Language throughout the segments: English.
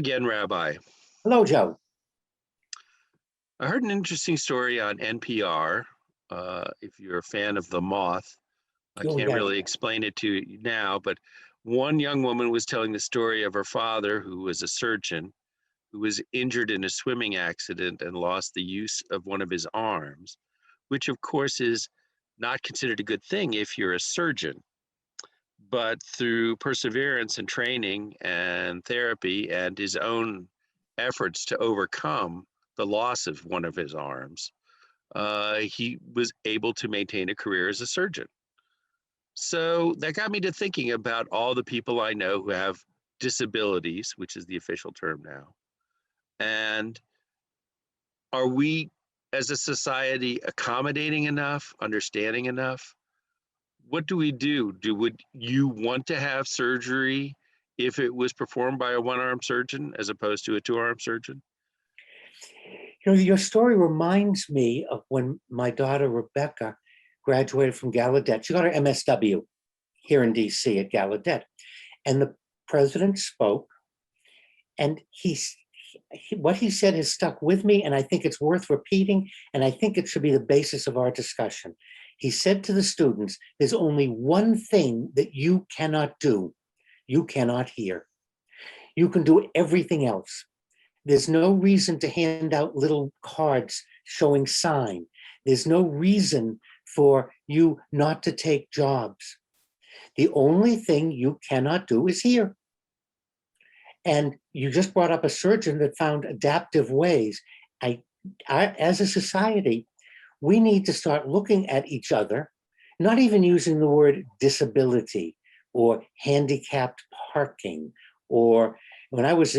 again, Rabbi. Hello, Joe. I heard an interesting story on NPR. If you're a fan of The Moth, I Oh, can't yeah. really explain it to you now, but one young woman was telling the story of her father, who was a surgeon, who was injured in a swimming accident and lost the use of one of his arms, which, of course, is not considered a good thing if you're a surgeon. But through perseverance and training and therapy and his own efforts to overcome the loss of one of his arms, he was able to maintain a career as a surgeon. So that got me to thinking about all the people I know who have disabilities, which is the official term now. And are we as a society accommodating enough, understanding enough? What do we do? Would you want to have surgery if it was performed by a one-armed surgeon as opposed to a two-armed surgeon? Your story reminds me of when my daughter, Rebecca, graduated from Gallaudet. She got her MSW here in DC at Gallaudet. And the president spoke, and what he said has stuck with me, and I think it's worth repeating, and I think it should be the basis of our discussion. He said to the students, there's only one thing that you cannot do. You cannot hear. You can do everything else. There's no reason to hand out little cards showing sign. There's no reason for you not to take jobs. The only thing you cannot do is hear. And you just brought up a surgeon that found adaptive ways. As a society, we need to start looking at each other, not even using the word disability or handicapped parking, or when I was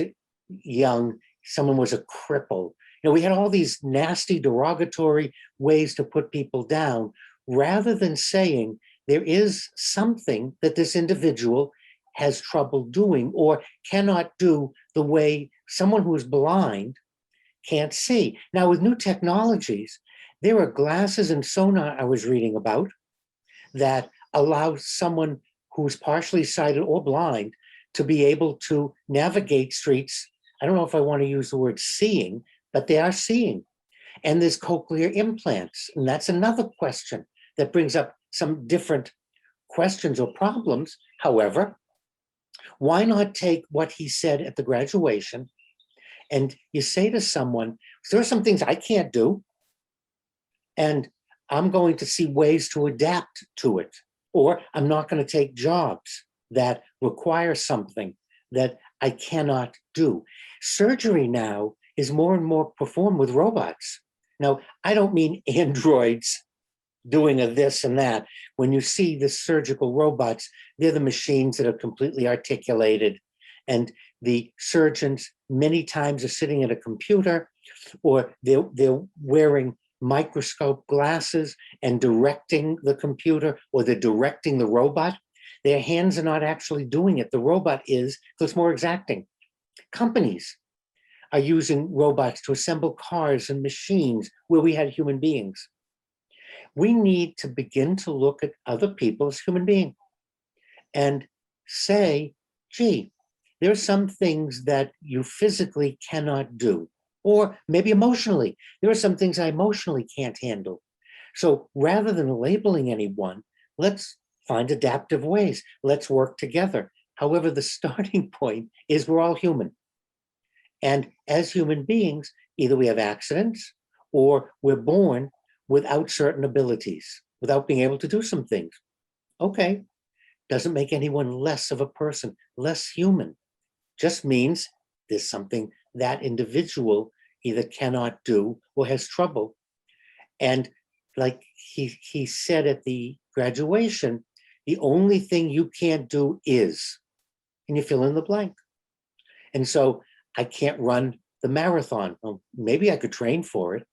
young, someone was a cripple. We had all these nasty, derogatory ways to put people down, rather than saying there is something that this individual has trouble doing or cannot do the way someone who is blind can't see. Now, with new technologies, there are glasses and sonar I was reading about that allow someone who's partially sighted or blind to be able to navigate streets. I don't know if I want to use the word seeing, but they are seeing. And there's cochlear implants. And that's another question that brings up some different questions or problems. However, why not take what he said at the graduation and you say to someone, there are some things I can't do, and I'm going to see ways to adapt to it, or I'm not going to take jobs that require something that I cannot do. Surgery now is more and more performed with robots. Now, I don't mean androids doing a this and that. When you see the surgical robots, they're the machines that are completely articulated, and the surgeons many times are sitting at a computer, or they're wearing microscope glasses and directing the computer, or they're directing the robot. Their hands are not actually doing it. The robot is, so it's more exacting. Companies are using robots to assemble cars and machines where we had human beings. We need to begin to look at other people as human beings and say, gee, there are some things that you physically cannot do, or maybe emotionally. There are some things I emotionally can't handle. So rather than labeling anyone, let's find adaptive ways. Let's work together. However, the starting point is we're all human. And as human beings, either we have accidents or we're born without certain abilities, without being able to do some things. Okay, doesn't make anyone less of a person, less human. Just means there's something that individual either cannot do or has trouble. And like he said at the graduation, the only thing you can't do is, and you fill in the blank. And so I can't run the marathon. Well, maybe I could train for it.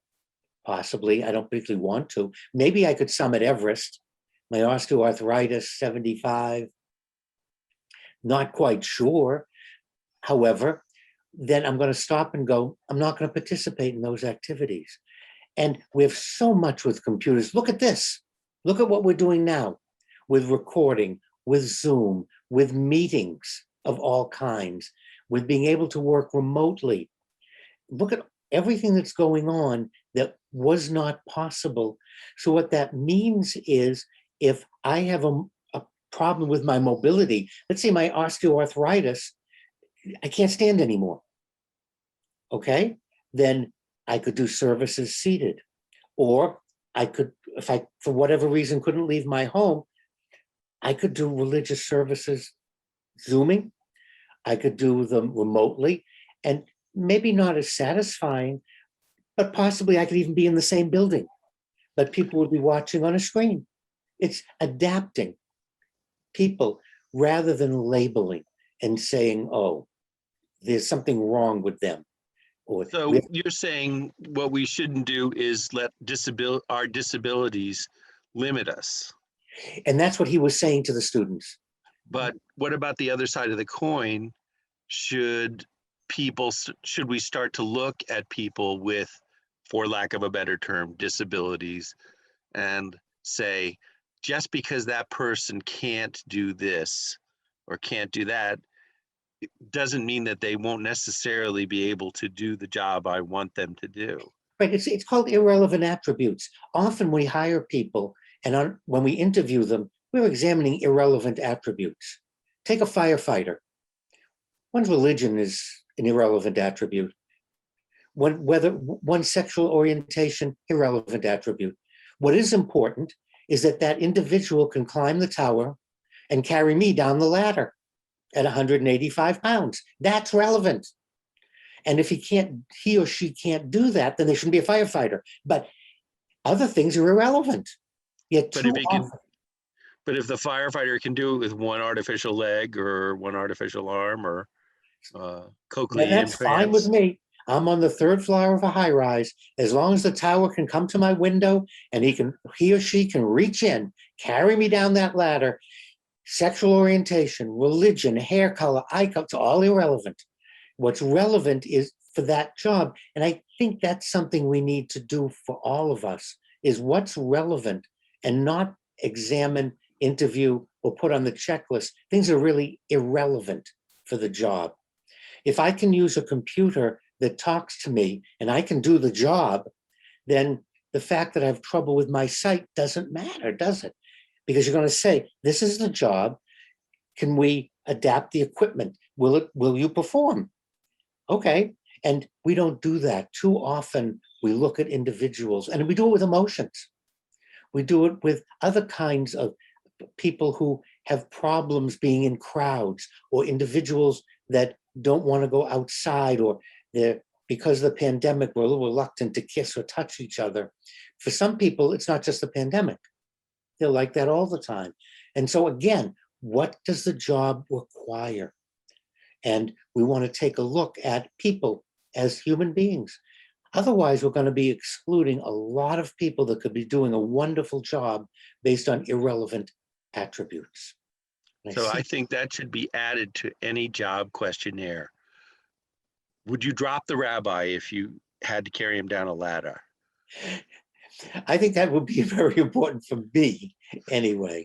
Possibly. I don't particularly want to. Maybe I could summit Everest. My osteoarthritis, 75. Not quite sure. However, then I'm going to stop and go, I'm not going to participate in those activities. And we have so much with computers. Look at this. Look at what we're doing now with recording, with Zoom, with meetings of all kinds, with being able to work remotely. Look at everything that's going on that was not possible. So what that means is if I have a problem with my mobility, let's say my osteoarthritis, I can't stand anymore. Okay, then I could do services seated, or I could, if I, for whatever reason, couldn't leave my home, I could do religious services Zooming. I could do them remotely, and maybe not as satisfying, but possibly I could even be in the same building, but people would be watching on a screen. It's adapting people rather than labeling and saying, oh, there's something wrong with them. Or So you're saying what we shouldn't do is let our disabilities limit us. and that's what he was saying to the students. But what about the other side of the coin? Should should we start to look at people with, for lack of a better term, disabilities, and say, just because that person can't do this or can't do that, it doesn't mean that they won't necessarily be able to do the job I want them to do. Right, it's called irrelevant attributes. Often we hire people, and when we interview them, we're examining irrelevant attributes. Take a firefighter. One's religion is an irrelevant attribute. Whether one's sexual orientation, irrelevant attribute. What is important is that that individual can climb the tower and carry me down the ladder at 185 pounds. That's relevant. And if he or she can't do that, then they shouldn't be a firefighter. But other things are irrelevant. Yet But too if he can, often, but if the firefighter can do it with one artificial leg or one artificial arm or cochlear that's fine with implants, me. I'm on the third floor of a high rise. As long as the tower can come to my window and he or she can reach in, carry me down that ladder, sexual orientation, religion, hair color, eye color, it's all irrelevant. What's relevant is for that job. And I think that's something we need to do for all of us, is what's relevant and not examine, interview, or put on the checklist things are really irrelevant for the job. If I can use a computer that talks to me and I can do the job, then the fact that I have trouble with my sight doesn't matter, does it? Because you're going to say, this is the job. Can we adapt the equipment? Will you perform? Okay. And we don't do that. Too often we look at individuals, and we do it with emotions. We do it with other kinds of people who have problems being in crowds, or individuals that don't want to go outside, or they're, because of the pandemic, we're a little reluctant to kiss or touch each other. For some people, it's not just the pandemic. They're like that all the time. And so again, what does the job require? And we want to take a look at people as human beings. Otherwise, we're going to be excluding a lot of people that could be doing a wonderful job based on irrelevant attributes. so I think that should be added to any job questionnaire. Would you drop the rabbi if you had to carry him down a ladder? I think that would be very important for me anyway.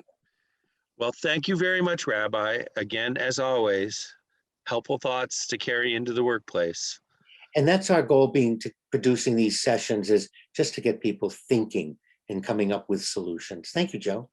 Well, thank you very much, Rabbi. Again, as always, helpful thoughts to carry into the workplace. And that's our goal, being to producing these sessions, is just to get people thinking and coming up with solutions. Thank you, Joe.